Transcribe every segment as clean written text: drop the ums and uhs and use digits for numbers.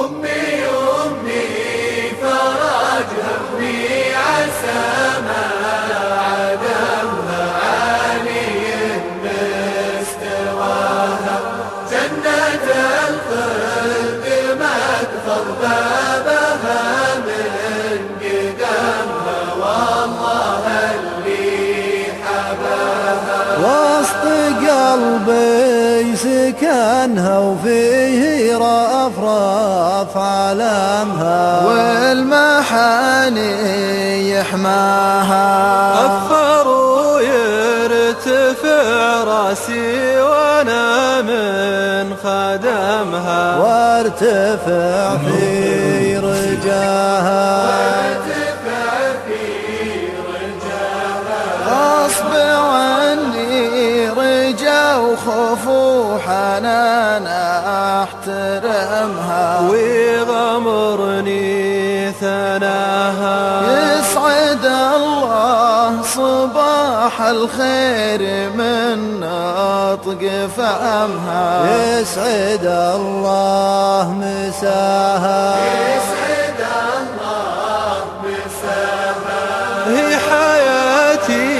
أمي أمي فرج همي عسى ما عدمها عالي مستواها جنة الخلد مدخل بابها من قدمها والله اللي حباها وسط قلبي سكنها وفيه رفرف علمها والمحاني يحماها أفخر ويرتفع راسي وانا من خدمها وارتفع في رجاها غصب عني رجا وخوف وحنانا احترمها ويغمرني ثناها يسعد الله صباح الخير من نطق فمها يسعد الله مساها يسعد الله مساها هي حياتي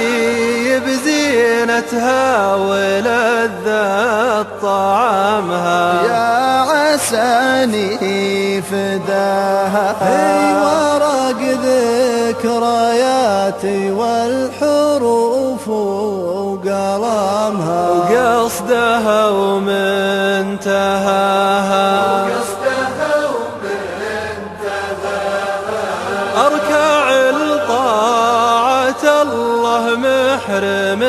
بزينتها ولذة طعمها يا عساني فداها هي ورق ذكرياتي والحروف وقلمها وقصدها ومنتهاها أركع لطاعة الله محرم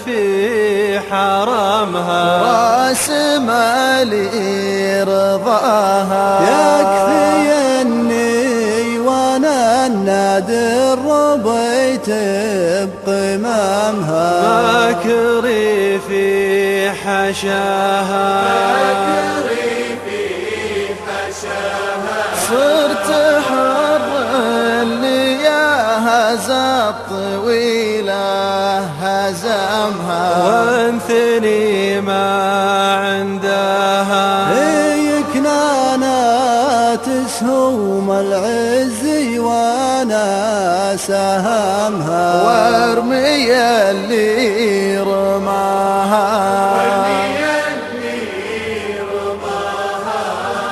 في حرمها راس مالي رضاها يكفي اني وانا النادر ربيت بقمامها ماكري في حشاها صرت حر لياها الطويلة هزمها وانثني ما عندها هي كنانات سهوم العز وانا سهمها وارمي اللي رماها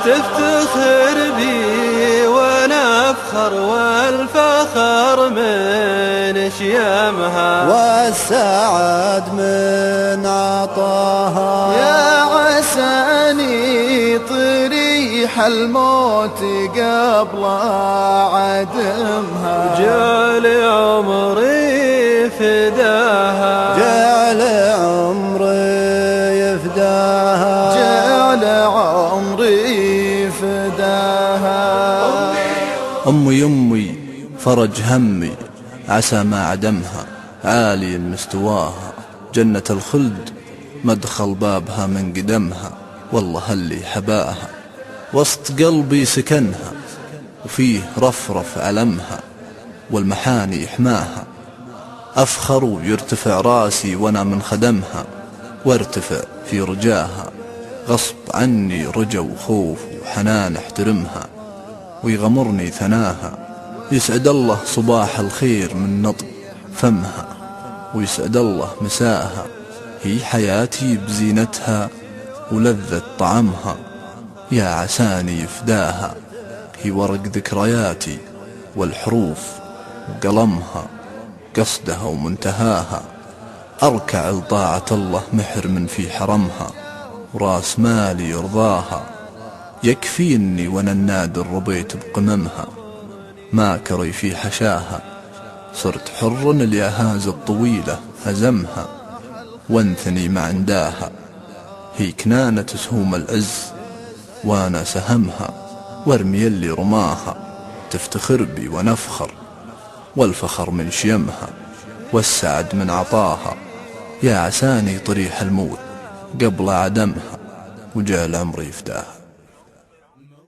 تفتخر بي وانا افخر والفخر من شيمها والسعد من عطاها يا عساني طريح الموت قبل عدمها جعل عمري فداها جعل عمري يفداها جعل عمري فداها أمي فرج همي عسى ما عدمها عالي مستواها جنة الخلد مدخل بابها من قدمها والله اللي حباها وسط قلبي سكنها وفيه رفرف علمها والمحاني يحماها أفخر ويرتفع راسي وانا من خدمها وارتفع في رجاها غصب عني رجا وخوف وحنان احترمها ويغمرني ثناها يسعد الله صباح الخير من نطق فمها ويسعد الله مساءها هي حياتي بزينتها ولذة طعمها يا عساني يفداها هي ورق ذكرياتي والحروف وقلمها قصدها ومنتهاها أركع لطاعة الله محرم في حرمها وراس مالي يرضاها يكفيني وانا النادر ربيت بقممها ماكري في حشاها صرت حر اليهاز الطويلة هزمها وانثني ما عنداها هي كنانة سهوم العز وانا سهمها وارمي اللي رماها تفتخر بي ونفخر والفخر من شيمها والسعد من عطاها يا عساني طريح الموت قبل عدمها وجاء العمر يفداها.